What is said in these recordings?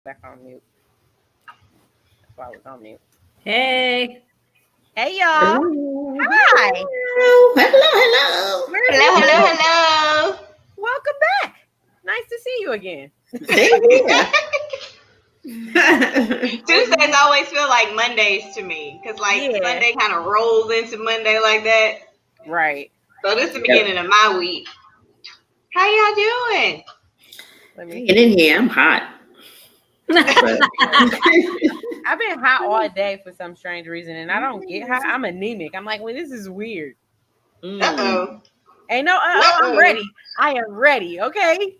Back on mute. That's why I was on mute. Hey. Hey, y'all. Hello. Hi. Hello. Hello. Welcome back. Nice to see you again. Same here. Tuesdays always feel like Mondays to me because Sunday kind of rolls into Monday like that. Right. So this is the beginning of my week. How y'all doing? Get in here. I'm hot. I've been hot all day for some strange reason, and I don't get hot. I'm anemic. I'm like, well, this is weird. Uh-oh. Hey, no, I'm ready. I am ready. Okay.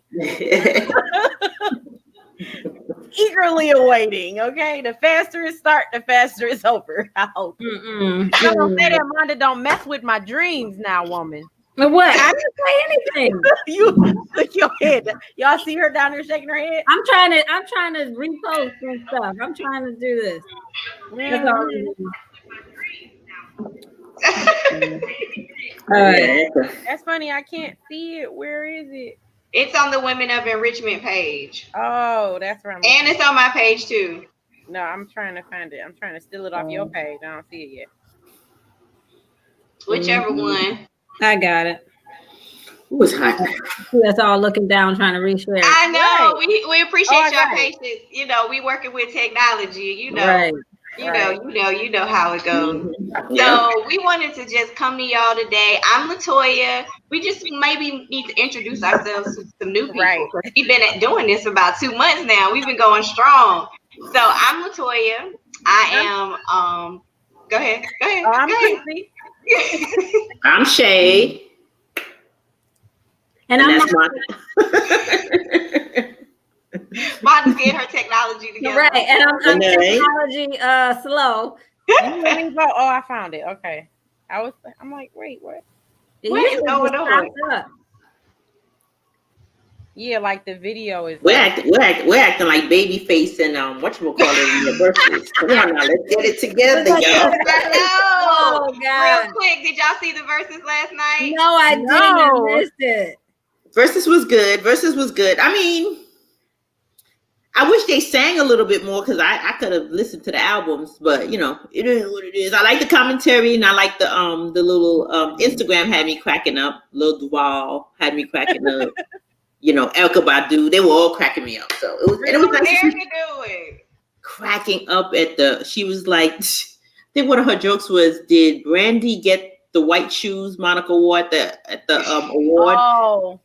Eagerly awaiting. Okay. The faster it starts, the faster it's over. I hope. I don't say that, Amanda. Don't mess with my dreams now, woman. What? I didn't say anything. You shook your head. Y'all see her down there shaking her head? I'm trying to repost some stuff. I'm trying to do this. That's all. All right. That's funny. I can't see it. Where is it? It's on the Women of Enrichment page. Oh, that's where I'm. And it's on my page too. No, I'm trying to find it. I'm trying to steal it off your page. I don't see it yet. Whichever one. I got it. It was hot. That's all looking down, trying to reshare. I know. Right. We appreciate your patience. You know, we working with technology. You know. Right. You know how it goes. Mm-hmm. So we wanted to just come to y'all today. I'm Latoya. We just maybe need to introduce ourselves to some new people. Right. We've been doing this for about 2 months now. We've been going strong. So I'm Latoya. I am go ahead. Oh, I'm Chrissy. I'm Shay. And I'm that's Monda's getting her technology together. right. And I'm technology slow. Oh, I found it. Okay. I'm like, wait, what? What is going on? Yeah, like the video is. We're acting like Babyface and whatchamacallit in the verses. Come on now, let's get it together, y'all. I know. Oh, God. Real quick, did y'all see the verses last night? No, I didn't. I missed it. Versus was good. I mean, I wish they sang a little bit more because I could have listened to the albums, but it is what it is. I like the commentary and I like the little Instagram had me cracking up. Lil Duval had me cracking up. Elka Badu, they were all cracking me up. So it was nice. There you do it. Cracking up she was like, I think one of her jokes was, did Brandy get the white shoes Monica wore at the award? Oh.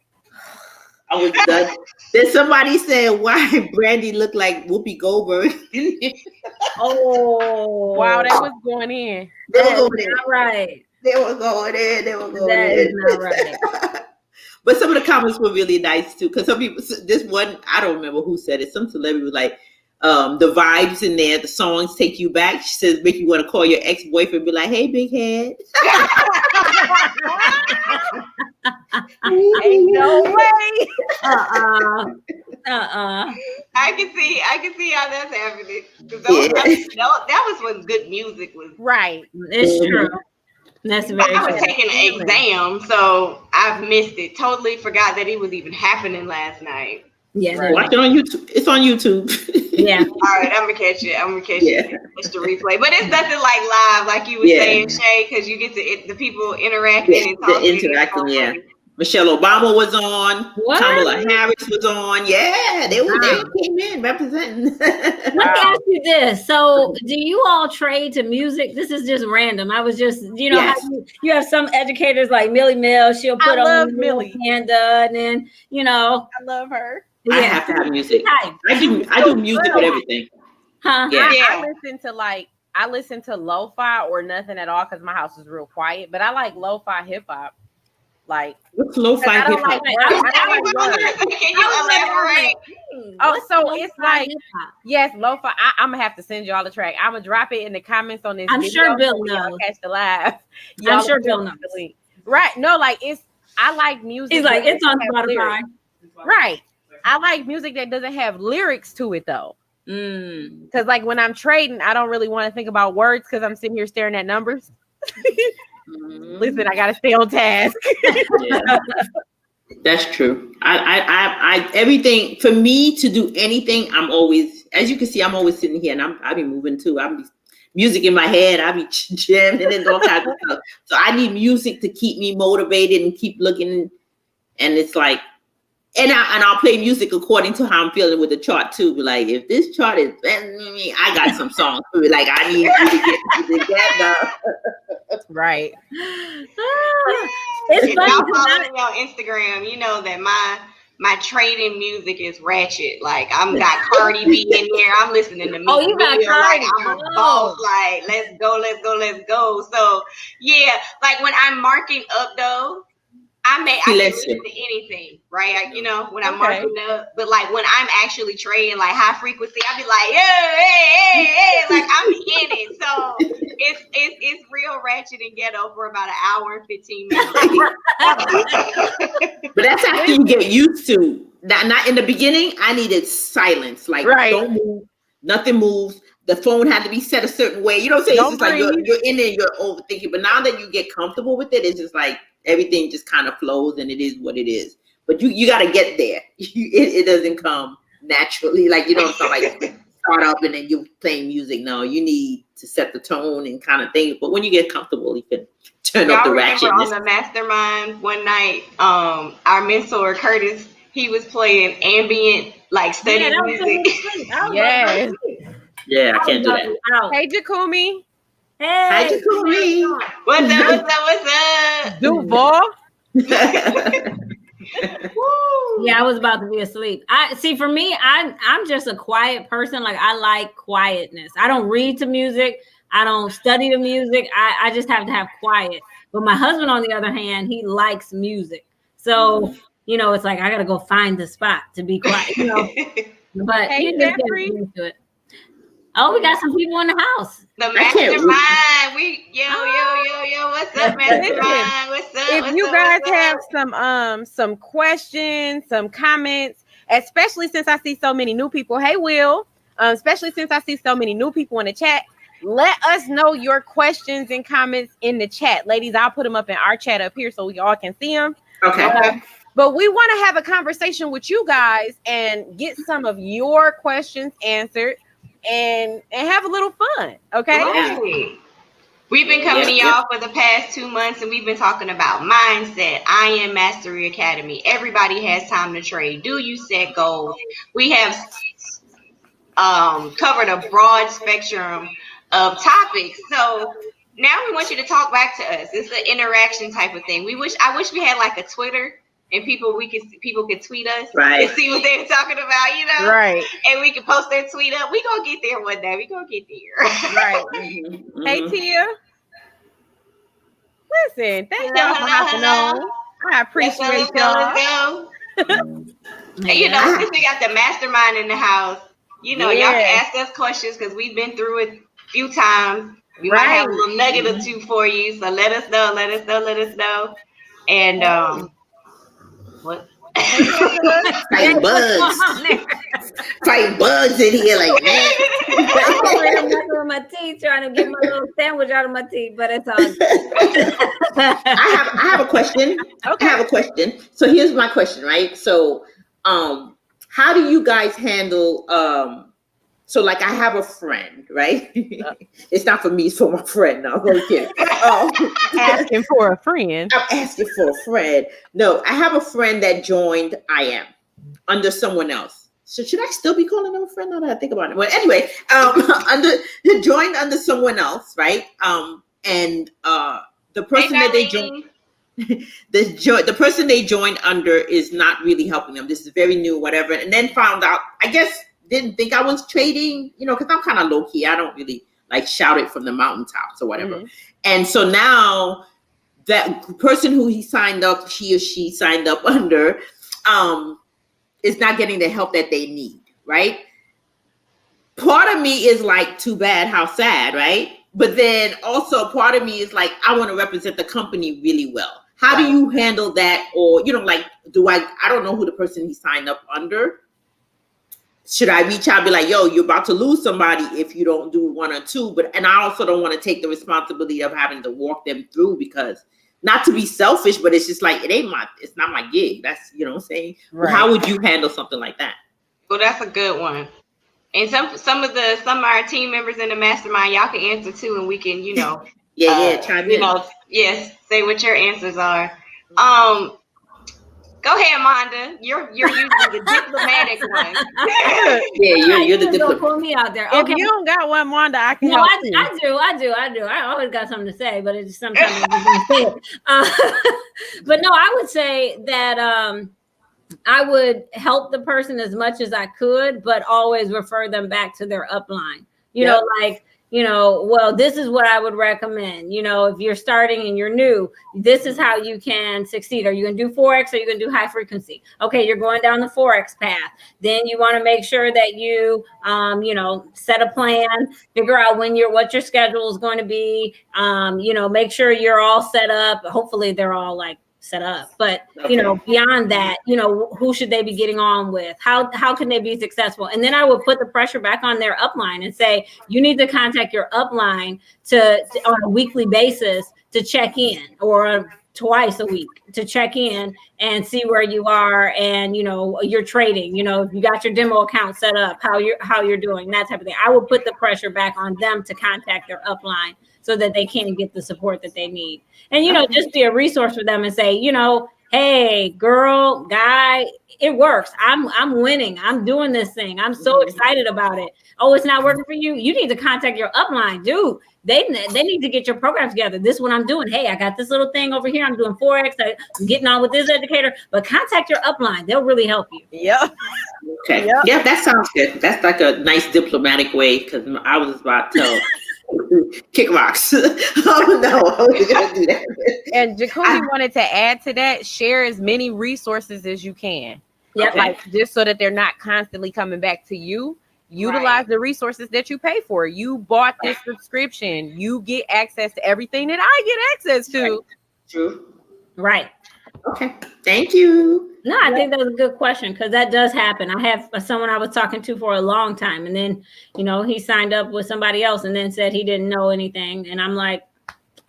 I was done. Then somebody said, why Brandy looked like Whoopi Goldberg? Oh. Wow, that was going in. They were going in. Not right. They were going in. That is not right. But some of the comments were really nice too. Because some people, this one, I don't remember who said it. Some celebrity was like, the vibes in there, the songs take you back. She says, make you want to call your ex-boyfriend and be like, hey, big head. Ain't no way. I can see how that's happening. That was when good music was. Right. It's true. That's very I was taking an exam, so I've missed it. Totally forgot that it was even happening last night. Yes. Right. Watch it on YouTube. It's on YouTube. Yeah. All right, I'm gonna catch it. It's the replay, but it's nothing like live, like you were saying, Shay, because you get to the people interacting and talking. The interacting, yeah. Michelle Obama was on. What? Kamala Harris was on. Yeah, they came in representing. Let me ask you this. So, do you all trade to music? This is just random. I was just, Yes. how you have some educators like Millie Mills. She'll put on Millie Panda, and then, I love her. I have to have music. I do music with everything. Huh? Yeah. I listen to lo-fi or nothing at all because my house is real quiet. But I like lo-fi hip hop. Like, what's lo-fi hip hop? Can you elaborate? So it's like, yes, lo-fi. I'm gonna have to send y'all the track. I'm gonna drop it in the comments on this. I'm video sure Bill so y'all knows. catch the live. I'm sure Bill knows. Right? No, like I like music. He's like, it's on Spotify. Right. I like music that doesn't have lyrics to it though. Because like when I'm trading, I don't really want to think about words because I'm sitting here staring at numbers. Listen, I gotta stay on task. Yeah. That's true. I everything for me to do anything, I'm always as you can see, I'm always sitting here and I be moving too. I be music in my head. I be jamming and all kinds of stuff. So I need music to keep me motivated and keep looking. And it's like, and I'll play music according to how I'm feeling with the chart too. But like, if this chart is better than me, I got some songs for it. Like, I need you to get together. Right. It's If funny. y'all follow me on Instagram, you know that my trading music is ratchet. Like, I'm got Cardi B in there. I'm listening to me. Oh, you got like Cardi. I'm a boss. Like, let's go. So yeah, like when I'm marking up though, I can listen to anything, right? You know, when I'm marking up, but like when I'm actually trading like high frequency, I be like, yeah, hey, like I'm in it. So it's real ratchet and ghetto for about an hour and 15 minutes. But that's after you get used to. Not in the beginning. I needed silence. Like, don't move. Nothing moves. The phone had to be set a certain way. You know what I'm saying? It's just like you're in there, you're overthinking. But now that you get comfortable with it, it's just like everything just kind of flows and it is what it is. But you got to get there. It doesn't come naturally. Like, you don't like start up and then you're playing music. No, you need to set the tone and kind of thing. But when you get comfortable, you can turn up the ratchetness. On the mastermind one night, our mentor Curtis, he was playing ambient like study music. Yes. Yeah, I can't do that. Hey, Jakumi. Hey. Hi, Jakumi. What's up? Duval. Yeah, I was about to be asleep. For me, I'm just a quiet person. Like, I like quietness. I don't read to music. I don't study the music. I just have to have quiet. But my husband, on the other hand, he likes music. So, you know, it's like I gotta go find the spot to be quiet. You know? But hey, you just get used to it. Oh, we got some people in the house. The mastermind. Yo, what's up, mastermind? What's up? If you guys have some questions, some comments, especially since I see so many new people. Hey, Will. Especially since I see so many new people in the chat. Let us know your questions and comments in the chat. Ladies, I'll put them up in our chat up here so we all can see them. Okay. But we want to have a conversation with you guys and get some of your questions answered and have a little fun. Okay. Right. We've been coming to y'all for the past 2 months and we've been talking about mindset, I Am Mastery Academy. Everybody has time to trade. Do you set goals? We have covered a broad spectrum of topics. So now we want you to talk back to us. It's an interaction type of thing. I wish we had like a Twitter and people could tweet us and see what they're talking about, you know? Right. And we can post their tweet up. We gonna get there one day. We gonna get there. Right. Hey, Tia. Listen, thank y'all for hopping on. I appreciate y'all. You know, since we got the mastermind in the house, you know, y'all can ask us questions because we've been through it a few times. We might have a little nugget or two for you. So let us know. And what? Fighting bugs in here like that. I'm messing with my teeth, trying to get my little sandwich out of my teeth, but it's all good. I have a question. Okay. I have a question. So here's my question, right? So how do you guys handle so like I have a friend, right? It's not for me, it's for my friend. No, I'm kidding. Asking for a friend. I'm asking for a friend. No, I have a friend that joined I Am under someone else. So should I still be calling them a friend now that I think about it? Well, anyway, joined under someone else, right? And the person that they joined, the person they joined under is not really helping them. This is very new, whatever. And then found out, I guess, didn't think I was trading, you know, because I'm kind of low key. I don't really like shout it from the mountaintops or whatever. Mm-hmm. And so now that person who he or she signed up under, is not getting the help that they need, right? Part of me is like, too bad, how sad, right? But then also part of me is like, I want to represent the company really well. How do you handle that? Or, you know, like, I don't know who the person he signed up under. Should I reach out and be like, yo, you're about to lose somebody if you don't do one or two? And I also don't want to take the responsibility of having to walk them through, because not to be selfish, but it's just like, it's not my gig. That's, you know what I'm saying? Right. How would you handle something like that? Well, that's a good one. And some of our team members in the mastermind, y'all can answer too, and we can, chime in. Yes, say what your answers are. Go ahead, Monda. You're usually the diplomatic one. You're the diplomat. Pull me out there. Okay. If you don't got one, Monda, I can help you. I do. I always got something to say, but it's sometimes I don't say it. But no, I would say that I would help the person as much as I could, but always refer them back to their upline. Well, this is what I would recommend. If you're starting and you're new, this is how you can succeed. Are you going to do Forex or are you going to do high frequency? Okay, you're going down the Forex path. Then you want to make sure that you, set a plan, figure out what your schedule is going to be. Make sure you're all set up. Hopefully they're all set up, but beyond that, who should they be getting on with? How can they be successful? And then I would put the pressure back on their upline and say, you need to contact your upline to on a weekly basis to check in, or twice a week to check in and see where you are, and you're trading, if you got your demo account set up, how you're doing, that type of thing. I would put the pressure back on them to contact their upline so that they can get the support that they need. And, just be a resource for them and say, hey, girl, guy, it works. I'm winning. I'm doing this thing. I'm so excited about it. Oh, it's not working for you? You need to contact your upline, dude. They need to get your program together. This is what I'm doing. Hey, I got this little thing over here. I'm doing Forex. I'm getting on with this educator. But contact your upline. They'll really help you. Yeah. Okay. Yep. Yeah, that sounds good. That's like a nice diplomatic way, because I was about to tell kick rocks. Oh no, I was gonna do that. And Jacoby wanted to add to that: share as many resources as you can. Yeah, just so that they're not constantly coming back to you. Utilize the resources that you pay for. You bought this subscription. You get access to everything that I get access to. True. Right. Okay. Thank you. No, I think that's a good question, because that does happen. I have someone I was talking to for a long time, and then, he signed up with somebody else and then said he didn't know anything. And I'm like,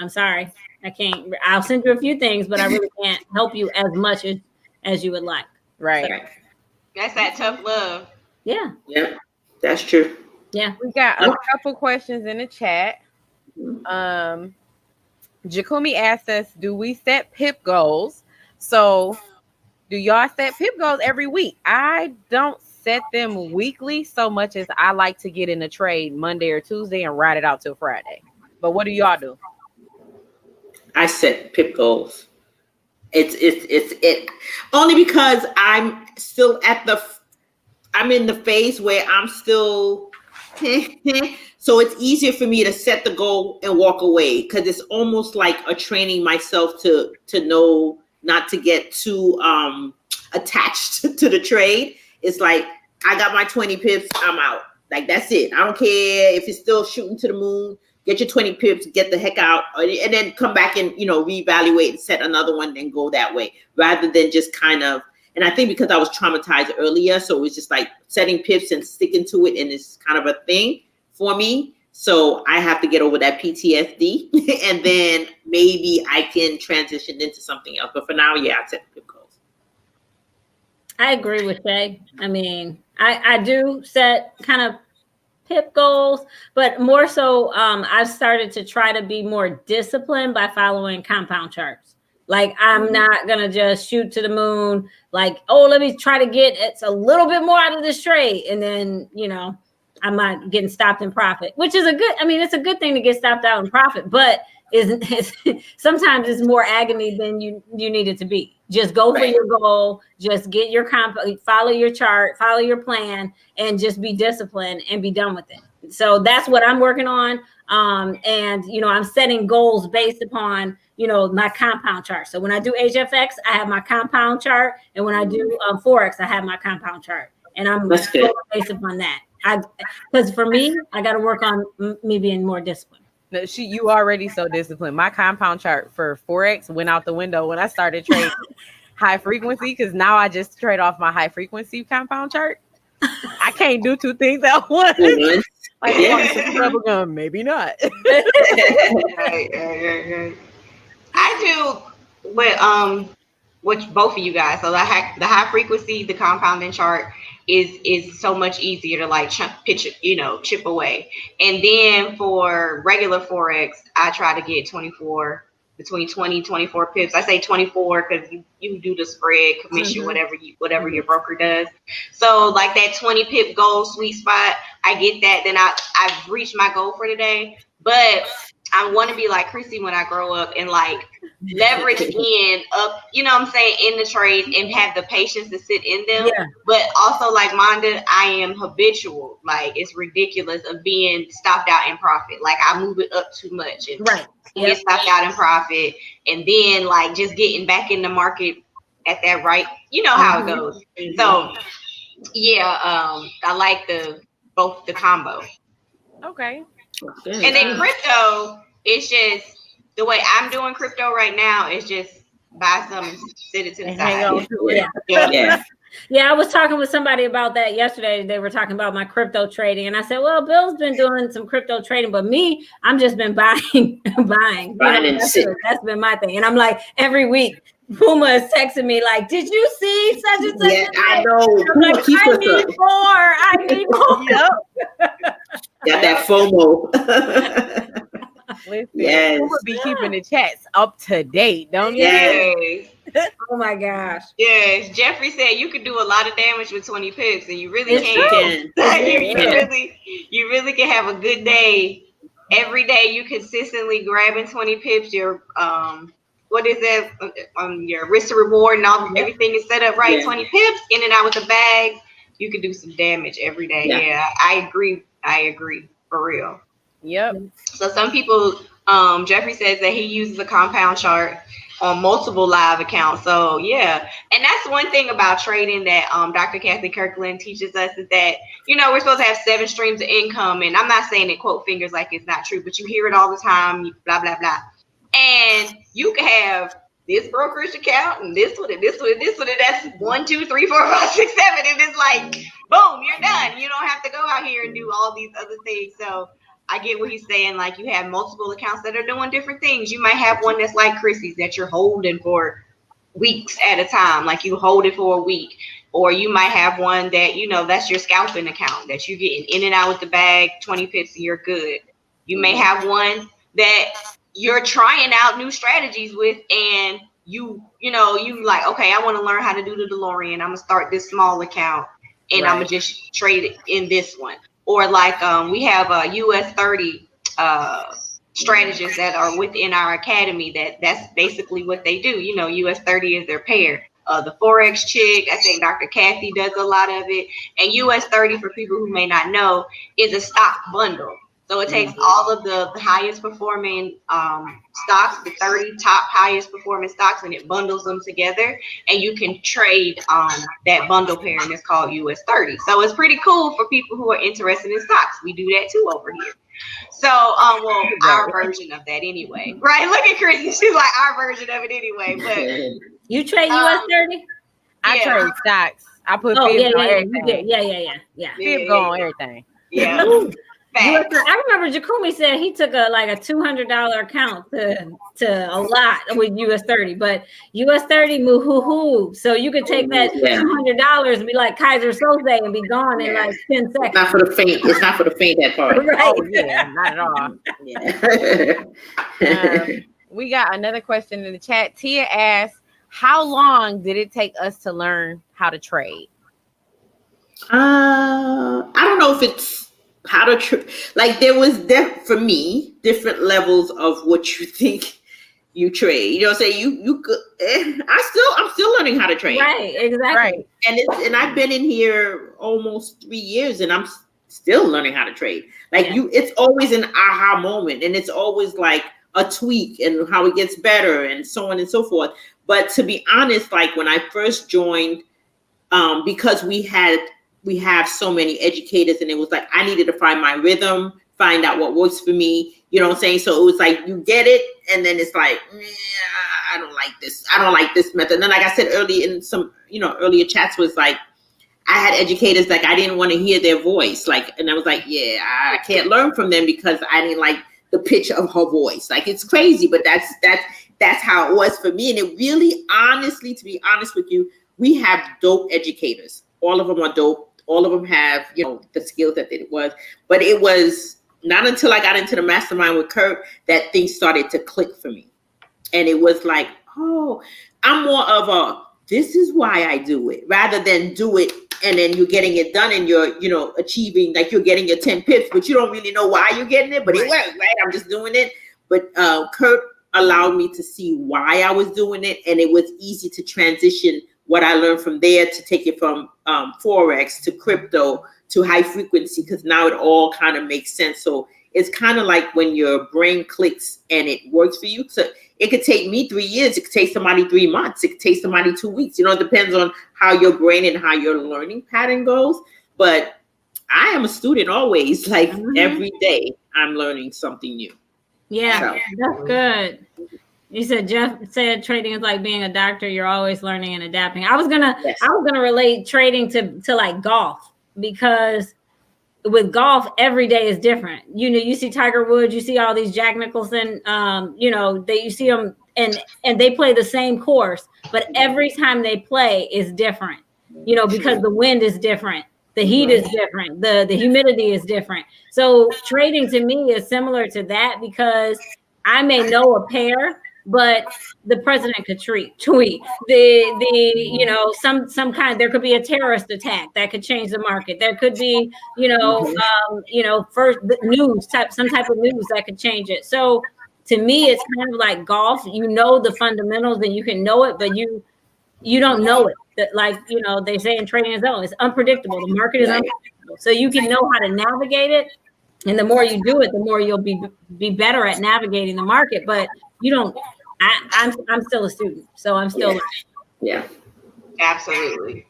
I'm sorry, I can't. I'll send you a few things, but I really can't help you as much as you would like. Right. So, that's that tough love. Yeah. Yeah, that's true. Yeah. We got a couple questions in the chat. Jacoby asked us, do we set PIP goals? So do y'all set PIP goals every week? I don't set them weekly so much as I like to get in a trade Monday or Tuesday and ride it out till Friday. But what do y'all do? I set PIP goals. It's only because I'm still I'm in the phase where I'm still so it's easier for me to set the goal and walk away, because it's almost like a training myself to know not to get too attached to the trade. It's like, I got my 20 pips, I'm out. Like, that's it. I don't care if it's still shooting to the moon. Get your 20 pips, get the heck out, and then come back and reevaluate and set another one, then go that way, rather than just kind of. And I think because I was traumatized earlier, so it was just like setting pips and sticking to it, and it's kind of a thing for me. So I have to get over that PTSD, and then maybe I can transition into something else. But for now, I set PIP goals. I agree with Shay. I mean, I do set kind of PIP goals, but more so, I've started to try to be more disciplined by following compound charts. Like, I'm not going to just shoot to the moon. Like, oh, let me try to get a little bit more out of this trade. And then, I'm not getting stopped in profit, which is it's a good thing to get stopped out in profit, but sometimes it's more agony than you need it to be. Just go for your goal, just get your follow your chart, follow your plan, and just be disciplined and be done with it. So that's what I'm working on. And I'm setting goals based upon, my compound chart. So when I do HFX, I have my compound chart. And when I do Forex, I have my compound chart. And I'm based upon that. Because for me, I got to work on me being more disciplined. You already so disciplined. My compound chart for Forex went out the window when I started trading high frequency, because now I just trade off my high frequency compound chart. I can't do two things at once. Like, gum, maybe not. Right. I do which both of you guys. So the high frequency, the compounding chart is so much easier to like chip away. And then for regular Forex, I try to get between 20 24 pips. I say 24 because you do the spread commission, whatever your broker does. So like that 20 pip goal sweet spot, I get that. Then I've reached my goal for the day. But I want to be like Chrissy when I grow up and like leverage up, you know what I'm saying, in the trades and have the patience to sit in them. Yeah. But also like Monda, I am habitual. Like it's ridiculous of being stopped out in profit. Like I move it up too much. And get stopped out in profit. And then like just getting back in the market at that right. You know how it goes. So yeah, I like both the combo. Okay. And then crypto, it's just the way I'm doing crypto right now is just buy some and sit it to the side. Yeah, I was talking with somebody about that yesterday. They were talking about my crypto trading. And I said, well, Bill's been doing some crypto trading, but me, I'm just been buying. That's been my thing. And I'm like, every week, Puma is texting me like, did you see such and such? Yeah, I know. I'm like, I need more. Got that FOMO. Listen, Puma be keeping the chats up to date, don't you? Yes. Oh my gosh. Yes. Jeffrey said you could do a lot of damage with 20 pips, and you really can. You really can have a good day. Every day you consistently grabbing 20 pips. Your what is that? Your risk to reward and everything is set up right. 20 pips in and out with the bag. You can do some damage every day. Yeah, I agree for real. Yep. So some people, Jeffrey says that he uses a compound chart on multiple live accounts. So yeah, and that's one thing about trading that Dr. Kathy Kirkland teaches us is that, you know, we're supposed to have 7 streams of income. And I'm not saying it quote fingers like it's not true, but you hear it all the time, blah, blah, blah. And you can have this brokerage account and this one and this one and this one, and that's 1, 2, 3, 4, 5, 6, 7. And it's like, boom, you're done. You don't have to go out here and do all these other things. So I get what he's saying. Like you have multiple accounts that are doing different things. You might have one that's like Chrissy's that you're holding for weeks at a time. Like you hold it for a week. Or you might have one that, you know, that's your scalping account that you're getting in and out with the bag, 20 pips and you're good. You may have one that you're trying out new strategies with, and you like, okay, I want to learn how to do the DeLorean. I'm gonna start this small account and I'm gonna just trade it in this one. Or like we have a US 30 strategists that are within our academy that's basically what they do. You know, US 30 is their pair. The Forex chick, I think Dr. Kathy does a lot of it. And US 30, for people who may not know, is a stock bundle. So it takes all of the highest performing stocks, the 30 top highest performing stocks, and it bundles them together. And you can trade that bundle pair, and it's called US 30. So it's pretty cool for people who are interested in stocks. We do that too over here. So, our version of that anyway. Right? Look at Chrissy. She's like, our version of it anyway. But you trade US 30? I trade stocks. I put fibs on everything. Yeah. Fib go on everything. Yeah. I remember Jakumi said he took a $200 account to a lot with US 30, but US 30 moo-hoo-hoo. So you could take that $200 and be like Kaiser Soze and be gone in like 10 seconds. Not for the faint. It's not for the faint, that part. Right. Oh yeah, not at all. We got another question in the chat. Tia asks, how long did it take us to learn how to trade? I don't know if it's how to like there was for me different levels of what you think you trade. You know, say you could. I'm still learning how to trade. Right, exactly. Right. And I've been in here almost 3 years, and I'm still learning how to trade. Like it's always an aha moment, and it's always like a tweak and how it gets better, and so on and so forth. But to be honest, like when I first joined, because we have so many educators, and it was like I needed to find my rhythm, find out what works for me. You know what I'm saying? So it was like you get it, and then it's like, I don't like this. I don't like this method. And then, like I said earlier in some, earlier chats, was like I had educators like I didn't want to hear their voice, like, and I was like, I can't learn from them because I didn't like the pitch of her voice. Like it's crazy, but that's that's how it was for me. And it really, honestly, to be honest with you, we have dope educators. All of them are dope. All of them have, the skills that it was. But it was not until I got into the mastermind with Kurt that things started to click for me. And it was like, oh, I'm more of a, this is why I do it, rather than do it and then you're getting it done and you're, achieving, like you're getting your 10 pips, but you don't really know why you're getting it, but it worked, right? I'm just doing it. But Kurt allowed me to see why I was doing it. And it was easy to transition what I learned from there to take it from Forex to crypto to high frequency, because now it all kind of makes sense. So it's kind of like when your brain clicks and it works for you. So it could take me 3 years. It could take somebody 3 months. It could take somebody 2 weeks. It depends on how your brain and how your learning pattern goes. But I am a student always, like every day I'm learning something new. Yeah, so that's good. You said Jeff said trading is like being a doctor. You're always learning and adapting. I was gonna relate trading to like golf, because with golf, every day is different. You see Tiger Woods, you see all these Jack Nicholson, you see them and they play the same course, but every time they play is different, because the wind is different. The heat is different. The humidity is different. So trading to me is similar to that, because I may know a pair, but the president could tweet some kind. There could be a terrorist attack that could change the market. There could be first news type, some type of news that could change it. So to me, it's kind of like golf. The fundamentals and you can know it, but you don't know it. That, like, they say in trading as well, it's unpredictable. The market is unpredictable. So you can know how to navigate it. And the more you do it, the more you'll be better at navigating the market. But I'm still a student, so I'm still learning. Yeah. Absolutely.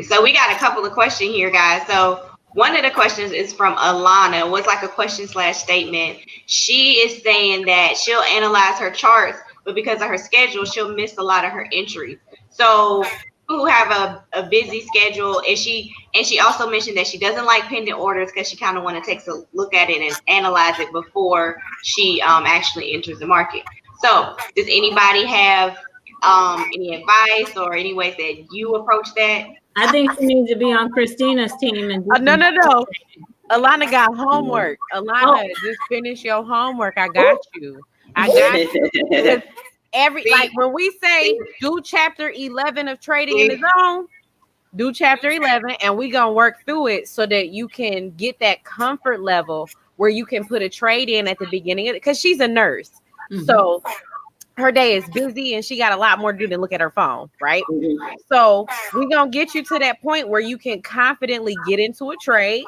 So we got a couple of questions here, guys. So one of the questions is from Alana. It was like a question / statement. She is saying that she'll analyze her charts, but because of her schedule, she'll miss a lot of her entries. So who have a busy schedule, and she also mentioned that she doesn't like pending orders because she kind of want to take a look at it and analyze it before she actually enters the market. So does anybody have any advice or any ways that you approach that? I think she needs to be on Christina's team. And no. Alana got homework. Alana, just finish your homework. I got you. When we say do chapter 11 of Trading in the Zone, do chapter 11, and we gonna work through it so that you can get that comfort level where you can put a trade in at the beginning of it, because she's a nurse. So her day is busy and she got a lot more to do than look at her phone, right? So we're gonna get you to that point where you can confidently get into a trade,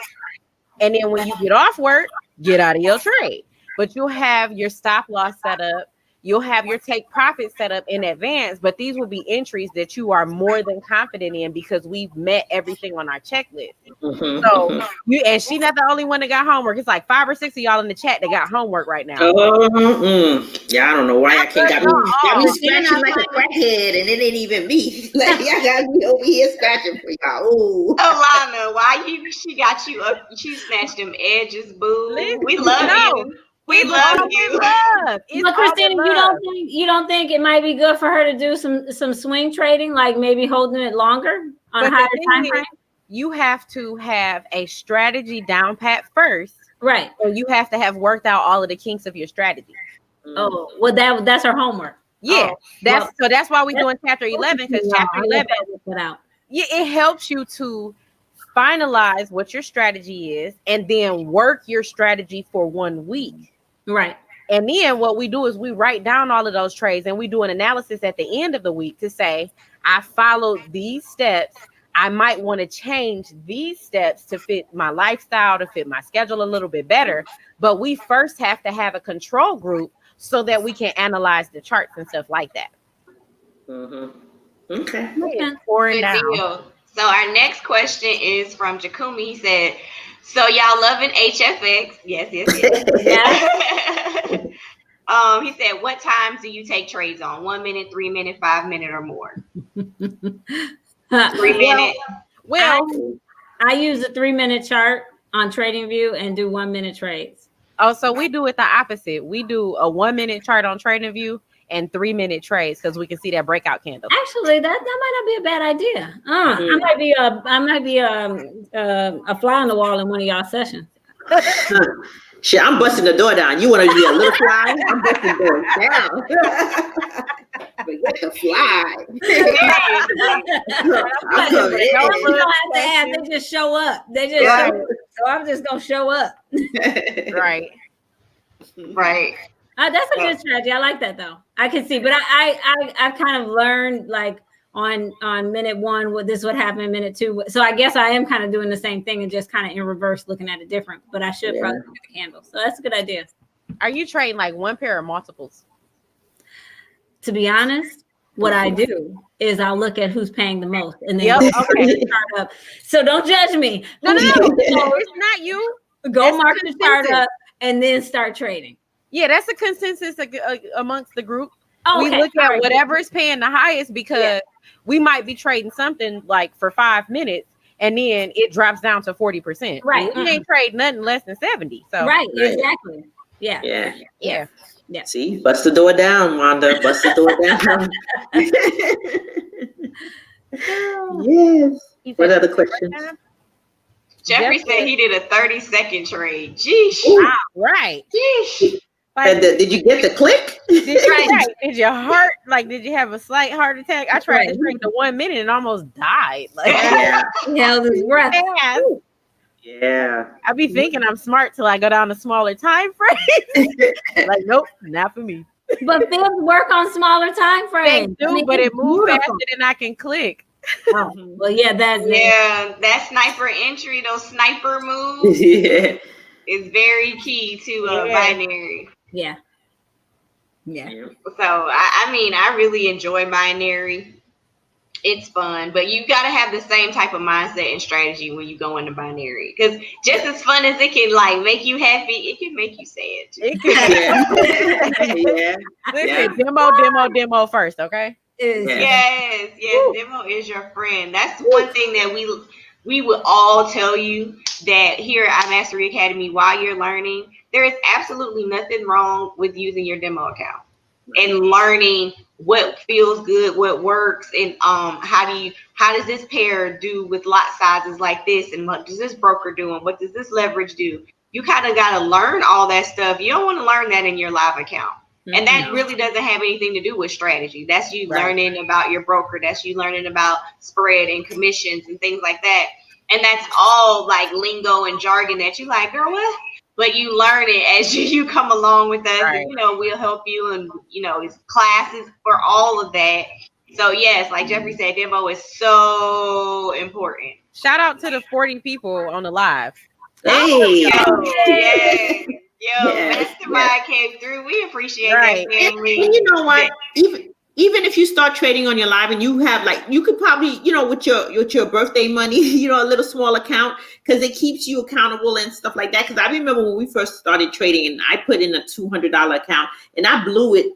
and then when you get off work, get out of your trade. But you'll have your stop loss set up. You'll have your take profit set up in advance, but these will be entries that you are more than confident in because we've met everything on our checklist. So and she's not the only one that got homework. It's like 5 or 6 of y'all in the chat that got homework right now. Yeah, I don't know why I can't got me scratching like a crackhead, and it ain't even me. Like, I got me over here scratching for y'all. Ooh. Alana, she got you up? She snatched them edges, boo. We love you. We love you. But Christina, you don't think it might be good for her to do some swing trading, like maybe holding it longer on a higher time frame? You have to have a strategy down pat first, right? So you have to have worked out all of the kinks of your strategy. Oh, well, that's her homework. Yeah, that's why we're doing chapter 11, because chapter 11, it helps you to finalize what your strategy is and then work your strategy for 1 week. Right. And then what we do is we write down all of those trades and we do an analysis at the end of the week to say, I followed these steps. I might want to change these steps to fit my lifestyle, to fit my schedule a little bit better. But we first have to have a control group so that we can analyze the charts and stuff like that. Okay. Pouring down. So our next question is from Jakumi. He said, so y'all loving HFX? Yes. He said, what times do you take trades on? 1 minute, 3 minute, 5 minute, or more? 3 minute. Well, I use a 3-minute chart on TradingView and do 1 minute trades. Oh, so we do it the opposite. We do a 1 minute chart on TradingView and 3-minute trades because we can see that breakout candle. Actually, that might not be a bad idea. I might be a fly on the wall in one of y'all sessions. Shit, I'm busting the door down. You want to be a little fly? I'm busting the door down. Forget the fly. You don't have to ask. They just show up. So I'm just gonna show up. Right. That's a good strategy. I like that though. I can see, but I kind of learned like on minute 1 what this would happen in minute 2. So I guess I am kind of doing the same thing and just kind of in reverse looking at it different. But I should probably look at the candle. So that's a good idea. Are you trading like one pair or multiples? To be honest, what I do is I'll look at who's paying the most and then chart up. So don't judge me. No, it's not you. Go mark the chart up and then start trading. Yeah, that's a consensus amongst the group. Oh, we look at whatever is paying the highest because we might be trading something like for 5 minutes and then it drops down to 40%. Right. We ain't trade nothing less than 70. So exactly. Yeah. See, bust the door down, Wanda. Bust the door down. Yes. What other questions? Jeffrey said he did a 30-second trade. Jeez. Wow, right. Jeez. Like, did you get the click? Did you have a slight heart attack? I tried to drink the 1 minute and almost died. Like, he held his breath. Yeah. I be thinking I'm smart till I go down to smaller time frames. Like, nope, not for me. But fibs work on smaller time frames. They do, but it moves faster than I can click. Well, that sniper entry, those sniper moves is very key to binary. Yeah. So I really enjoy binary. It's fun, but you got to have the same type of mindset and strategy when you go into binary, because just as fun as it can like make you happy, it can make you sad too. Listen, demo first, okay? Yes, demo is your friend. That's one thing that we would all tell you, that here at Mastery Academy, while you're learning, there is absolutely nothing wrong with using your demo account and learning what feels good, what works, and how does this pair do with lot sizes like this, and what does this broker do, and what does this leverage do? You kind of got to learn all that stuff. You don't want to learn that in your live account. And that really doesn't have anything to do with strategy. That's you learning about your broker. That's you learning about spread and commissions and things like that. And that's all like lingo and jargon that you like, girl, what? But you learn it as you come along with us. Right. And, we'll help you. And, it's classes for all of that. So, yes, like Jeffrey said, demo is so important. Shout out to the 40 people on the live. Hey. Mastermind came through. We appreciate that, family. And you know what? Even if you start trading on your live and you have you could probably, with your birthday money, a little small account, because it keeps you accountable and stuff like that. Because I remember when we first started trading and I put in a $200 account and I blew it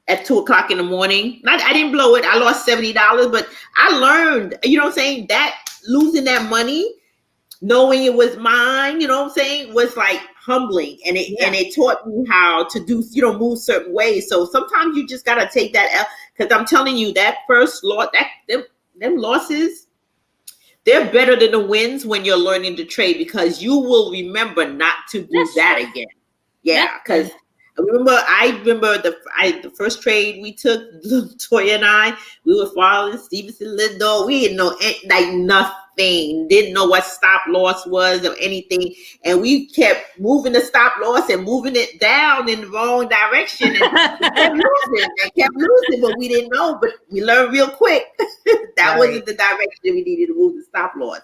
at 2:00 in the morning. I didn't blow it. I lost $70, but I learned, that losing that money, knowing it was mine, was like humbling, and it taught me how to do, move certain ways. So sometimes you just gotta take that out, because I'm telling you, that first loss, them losses, they're better than the wins when you're learning to trade, because you will remember not to do that again. Yeah, because I remember the first trade we took, Toya and I, we were following Stevenson Lindo. We didn't know nothing, didn't know what stop loss was or anything, and we kept moving the stop loss and moving it down in the wrong direction, and kept losing, but we didn't know. But we learned real quick that wasn't the direction we needed to move the stop loss.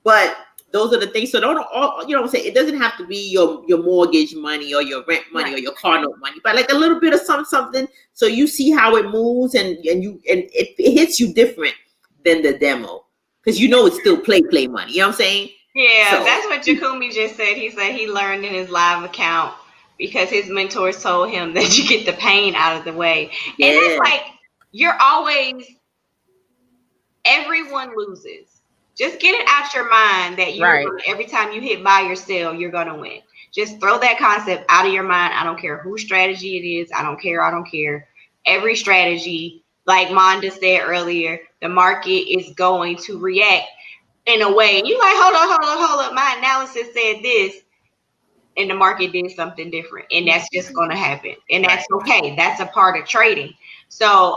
But those are the things. So it doesn't have to be your mortgage money or your rent money or your car note money, but like a little bit of something, so you see how it moves, and it hits you different than the demo, because it's still play money. You know what I'm saying? Yeah, so that's what Jakumi just said. He said he learned in his live account because his mentors told him that you get the pain out of the way. Yeah. And it's like, everyone loses. Just get it out your mind that every time you hit buy or sell, you're going to win. Just throw that concept out of your mind. I don't care whose strategy it is. I don't care. every strategy, like Monda said earlier, the market is going to react in a way. You like, hold up. My analysis said this, and the market did something different, and that's just going to happen, and that's okay. That's a part of trading. So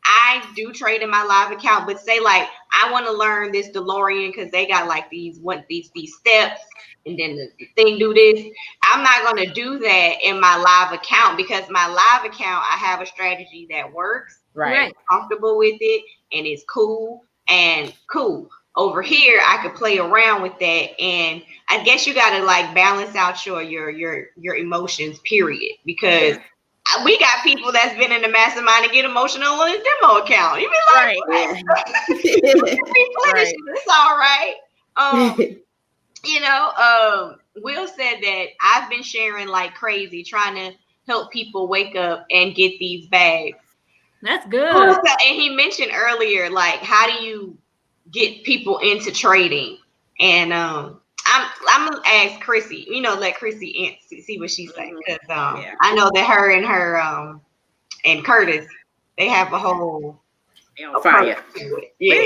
I do trade in my live account, but say like I want to learn this DeLorean because they got like these steps, and then the thing do this. I'm not going to do that in my live account, because my live account, I have a strategy that works. Right. I'm comfortable with it, and it's cool. Over here, I could play around with that, and I guess you got to like balance out your emotions, period, because we got people that's been in the mastermind and get emotional on his demo account. You be like, right. It's all right. Will said that I've been sharing like crazy, trying to help people wake up and get these bags. That's good. And he mentioned earlier, like, how do you get people into trading? And I'm gonna ask Chrissy. Let Chrissy see what she's saying, because I know that her and Curtis, they have a whole fire. Yeah.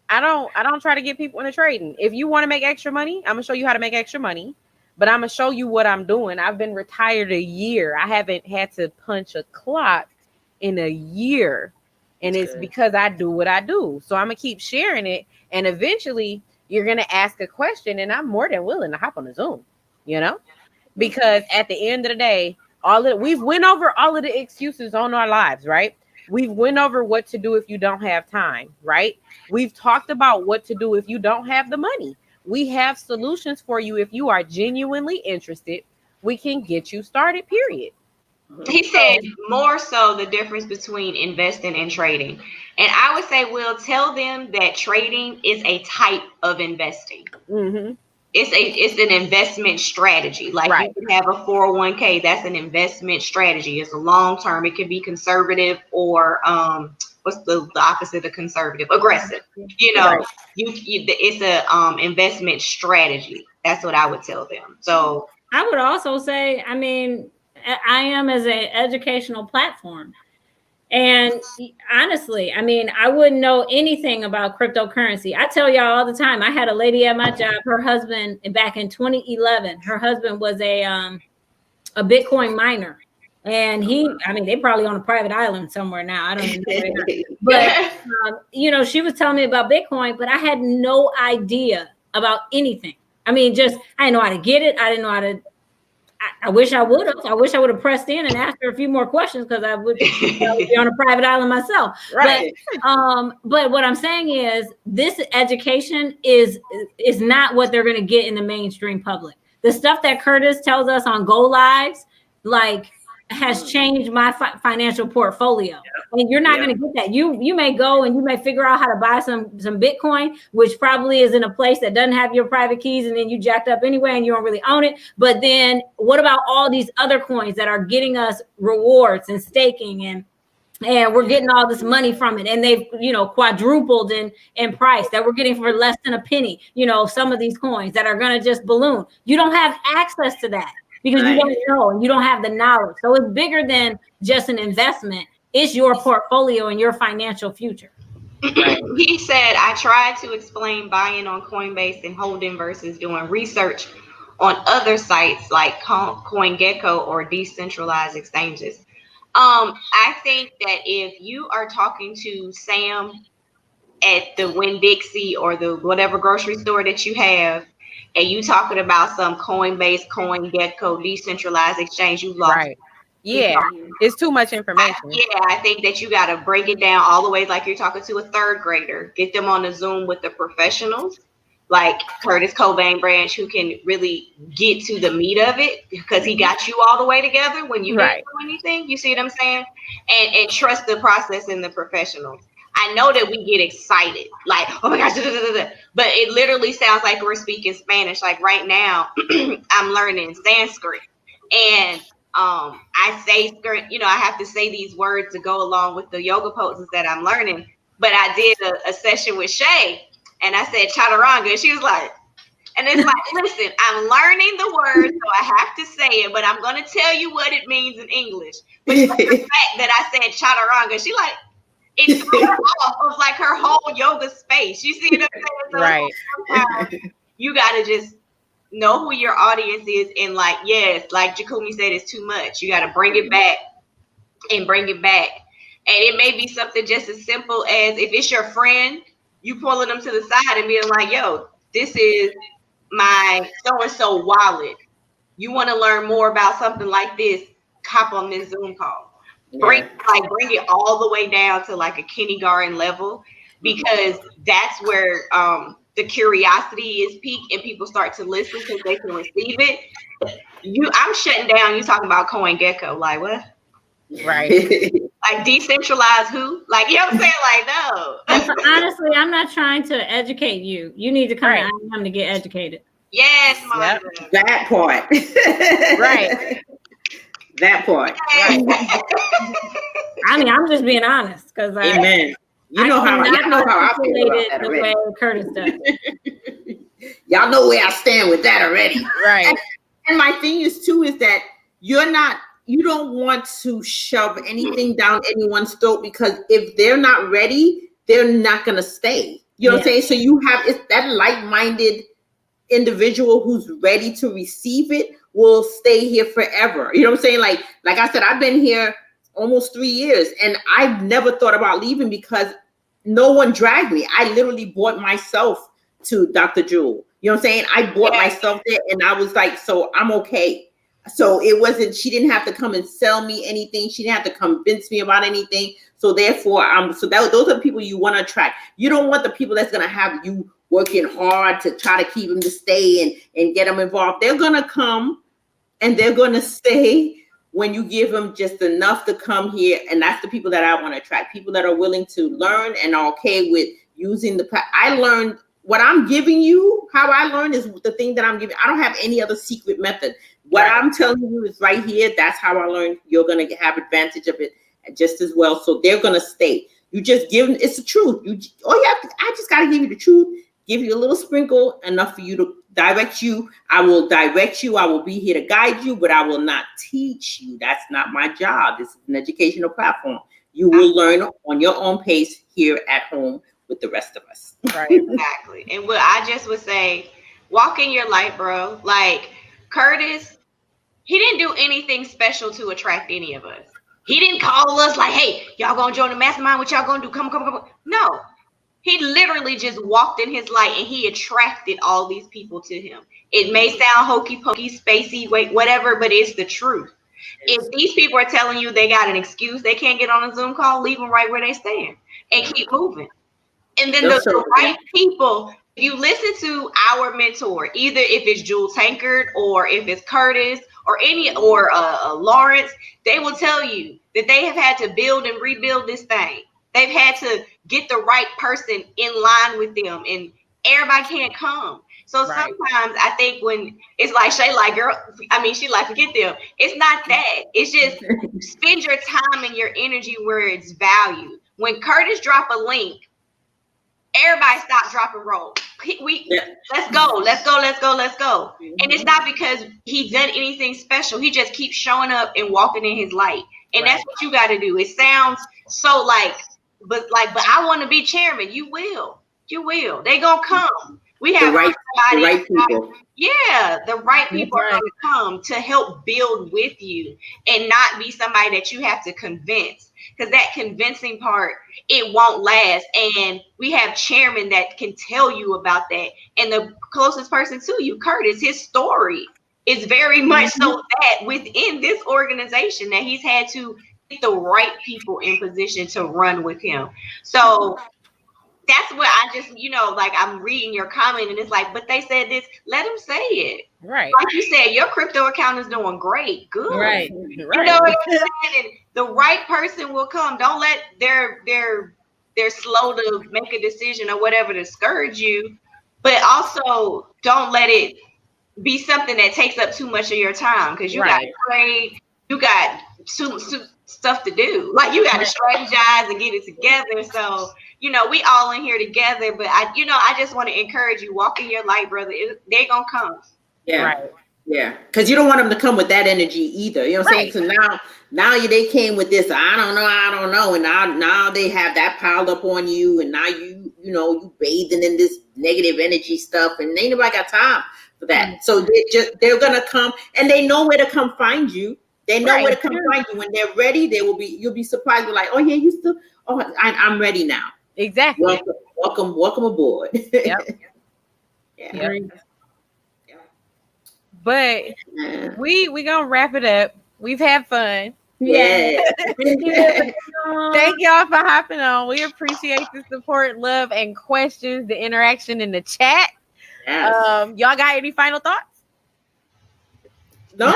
I don't try to get people into trading. If you want to make extra money, I'm gonna show you how to make extra money. But I'm gonna show you what I'm doing. I've been retired a year. I haven't had to punch a clock in a year. And it's because I do what I do. So I'm gonna keep sharing it. And eventually you're gonna ask a question, and I'm more than willing to hop on a Zoom, because at the end of the day, we've went over all of the excuses on our lives, right? We've went over what to do if you don't have time, right? We've talked about what to do if you don't have the money. We have solutions for you if you are genuinely interested. We can get you started, period. He said more so the difference between investing and trading. And I would say, Will, tell them that trading is a type of investing. Mm-hmm. It's an investment strategy. Like you can have a 401k, that's an investment strategy. It's a long term. It can be conservative or what's the opposite of conservative? Aggressive. It's a investment strategy. That's what I would tell them. So I would also say, I mean, I am as an educational platform. And honestly, I mean, I wouldn't know anything about cryptocurrency. I tell y'all all the time, I had a lady at my job, her husband, back in 2011, her husband was a Bitcoin miner. And they probably on a private island somewhere now. I don't even know where they are. But, she was telling me about Bitcoin, but I had no idea about anything. I mean, I didn't know how to get it. I didn't know how to. I wish I would have. I wish I would have pressed in and asked her a few more questions, because I would be on a private island myself. Right. But what I'm saying is, this education is not what they're going to get in the mainstream public. The stuff that Curtis tells us on Go Lives, has changed my financial portfolio. And you're not going to get that. You may go and you may figure out how to buy some Bitcoin, which probably is in a place that doesn't have your private keys, and then you jacked up anyway and you don't really own it. But then what about all these other coins that are getting us rewards and staking, and we're getting all this money from it, and they've quadrupled in price, that we're getting for less than a penny, some of these coins that are going to just balloon. You don't have access to that, because you don't know and you don't have the knowledge. So it's bigger than just an investment. It's your portfolio and your financial future. He said, I tried to explain buying on Coinbase and holding versus doing research on other sites like CoinGecko or decentralized exchanges. I think that if you are talking to Sam at the Winn-Dixie or the whatever grocery store that you have, and you talking about some Coinbase, CoinGecko, decentralized exchange, you lost. Right. Yeah, it's too much information. I think that you got to break it down all the way, like you're talking to a third grader. Get them on the Zoom with the professionals, like Curtis Cobain Branch, who can really get to the meat of it, because he got you all the way together when you didn't do anything. You see what I'm saying? And trust the process and the professionals. I know that we get excited, like, oh my gosh, but it literally sounds like we're speaking Spanish. Like right now, I'm learning Sanskrit, and I say, I have to say these words to go along with the yoga poses that I'm learning. But I did a session with Shay, and I said chaturanga, and she was like, And it's like, listen, I'm learning the word, so I have to say it, but I'm going to tell you what it means in English. But the fact that I said chaturanga, she like, it threw her off of like her whole yoga space. You see what I'm saying? So right. sometimes you got to just know who your audience is. And like, yes, like Jakumi said, it's too much. You got to bring it back and bring it back. And it may be something just as simple as if it's your friend, you pulling them to the side and being like, yo, this is my so-and-so wallet. You want to learn more about something like this, hop on this Zoom call. Bring it all the way down to like a kindergarten level, because that's where the curiosity is peaked and people start to listen because they can receive it. I'm shutting down. You talking about CoinGecko? Like what? Right. Like decentralized who? Like, you know what I'm saying? Like, no. Honestly, I'm not trying to educate you. You need to come to IM to get educated. Yes, Monica. That part. Right. That part. Right. I mean, I'm just being honest because amen. You know how I feel about that the way Curtis does. Y'all know where I stand with that already. Right. And my thing is too is that you don't want to shove anything down anyone's throat, because if they're not ready, they're not gonna stay. You know what I'm saying? So you have that like-minded individual who's ready to receive it will stay here forever. You know what I'm saying? Like I said, I've been here almost 3 years and I've never thought about leaving because no one dragged me. I literally bought myself to Dr. Jewel. You know what I'm saying? I bought myself there and I was like, so I'm okay. So it wasn't, she didn't have to come and sell me anything. She didn't have to convince me about anything. So therefore, those are the people you want to attract. You don't want the people that's going to have you working hard to try to keep them to stay and get them involved. They're going to come and they're going to stay when you give them just enough to come here. And that's the people that I want to attract. People that are willing to learn and are okay with using I learned what I'm giving you. How I learned is the thing that I'm giving. I don't have any other secret method. What I'm telling you is right here. That's how I learned. You're going to have advantage of it just as well. So they're going to stay. You just give them, it's the truth. I just got to give you the truth, give you a little sprinkle, enough for you to direct you. I will direct you. I will be here to guide you, but I will not teach you. That's not my job. This is an educational platform. You will learn on your own pace here at home with the rest of us. Right. Exactly. And what I just would say, walk in your light, bro. Like Curtis, he didn't do anything special to attract any of us. He didn't call us like, hey, y'all gonna join the mastermind? What y'all gonna do? Come. No. He literally just walked in his light and he attracted all these people to him. It may sound hokey pokey, spacey, whatever, but it's the truth. If these people are telling you they got an excuse, they can't get on a Zoom call, leave them right where they stand and keep moving. And then the right people, if you listen to our mentor, either if it's Jewel Tankard or if it's Curtis or Lawrence, they will tell you that they have had to build and rebuild this thing. They've had to get the right person in line with them, and everybody can't come. So sometimes I think when it's like Shay, like girl, she like forget them. It's not that. It's just spend your time and your energy where it's valued. When Curtis drop a link, everybody stop, drop, and roll. Let's go. And it's not because he done anything special. He just keeps showing up and walking in his light. And that's what you got to do. It sounds so but I want to be chairman. You will. They gonna come. We have the right people. Yeah, the right people are going to come to help build with you and not be somebody that you have to convince, because that convincing part, it won't last. And we have chairmen that can tell you about that. And the closest person to you, Curtis, his story is very much so that within this organization that he's had to get the right people in position to run with him. So that's what I just, I'm reading your comment and it's like, but they said this, let them say it. Right. Like you said, your crypto account is doing great. Good. Right. You know what I'm saying? And the right person will come. Don't let they're slow to make a decision or whatever discourage you, but also don't let it be something that takes up too much of your time, because you got trade, you got stuff to do. Like you got to strategize and get it together. So, we all in here together, but I just want to encourage you, walk in your light, brother. They're going to come. Yeah. Right. Yeah. Because you don't want them to come with that energy either. You know what I'm saying? So now they came with this, I don't know. And now they have that piled up on you. And now you bathing in this negative energy stuff. And ain't nobody got time for that. So they're going to come and they know where to come find you. They know where to come find you. When they're ready, you'll be surprised. You're like, oh yeah, you still, I'm ready now. Exactly. Welcome aboard. Yep. Yeah. But we gonna wrap it up. We've had fun. Yeah. Thank y'all for hopping on. We appreciate the support, love, and questions, the interaction in the chat. Yes. Y'all got any final thoughts? No.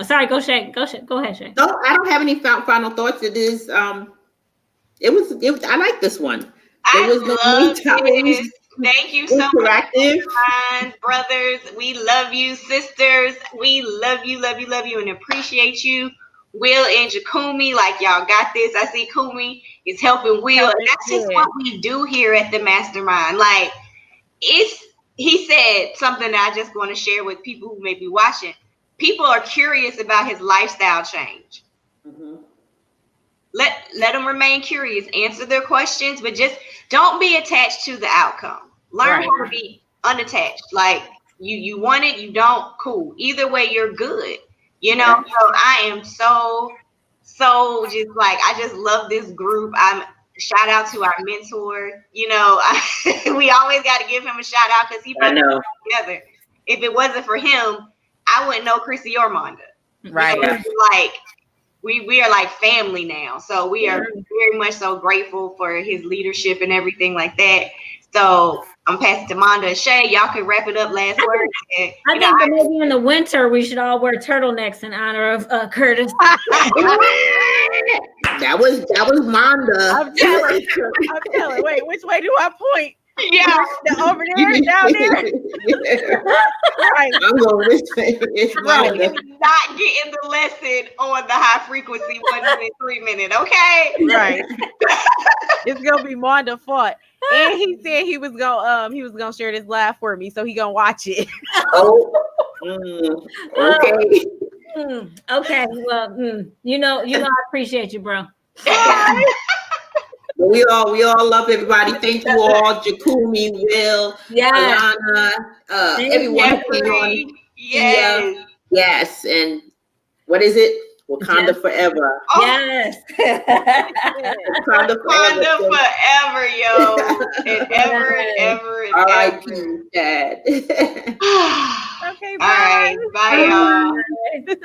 Sorry, go Shay. Go ahead, Shay. No, I don't have any final thoughts. It is it was I like this one. There was no this. Thank you so much, brothers. We love you, sisters. We love you, and appreciate you. Will and Jakumi, like y'all got this. I see Kumi is helping Will. And that's just what we do here at the Mastermind. Like he said something that I just want to share with people who may be watching. People are curious about his lifestyle change. Mm-hmm. Let them remain curious, answer their questions, but just don't be attached to the outcome. Learn how to be unattached. Like you want it, you don't, cool. Either way, you're good. So I am so just like, I just love this group. Shout out to our mentor. We always got to give him a shout out because he put it together. If it wasn't for him, I wouldn't know Chrissy or Monda. Right. Like we are like family now. So we are very much so grateful for his leadership and everything like that. So I'm passing to Monda and Shay. Y'all can wrap it up last word. I think that maybe in the winter we should all wear turtlenecks in honor of Curtis. That was Monda. I'm telling. Wait, which way do I point? Yeah, over there, down there. Right. I'm going this way. It's right. Not getting the lesson on the high frequency 1 minute, 3 minute. Okay. Right. It's gonna be Monda fought. And he said he was gonna share this live for me, so he gonna watch it. Okay. Okay. Well, I appreciate you, bro. We all love everybody. Thank you all, Jakumi, Will, Alana, everyone who came on. Yes, and what is it? Wakanda forever. Oh. Yes. Wakanda forever, yo. And ever and ever and R.I.P. ever. Dad. Okay, bye. All right, bye, y'all.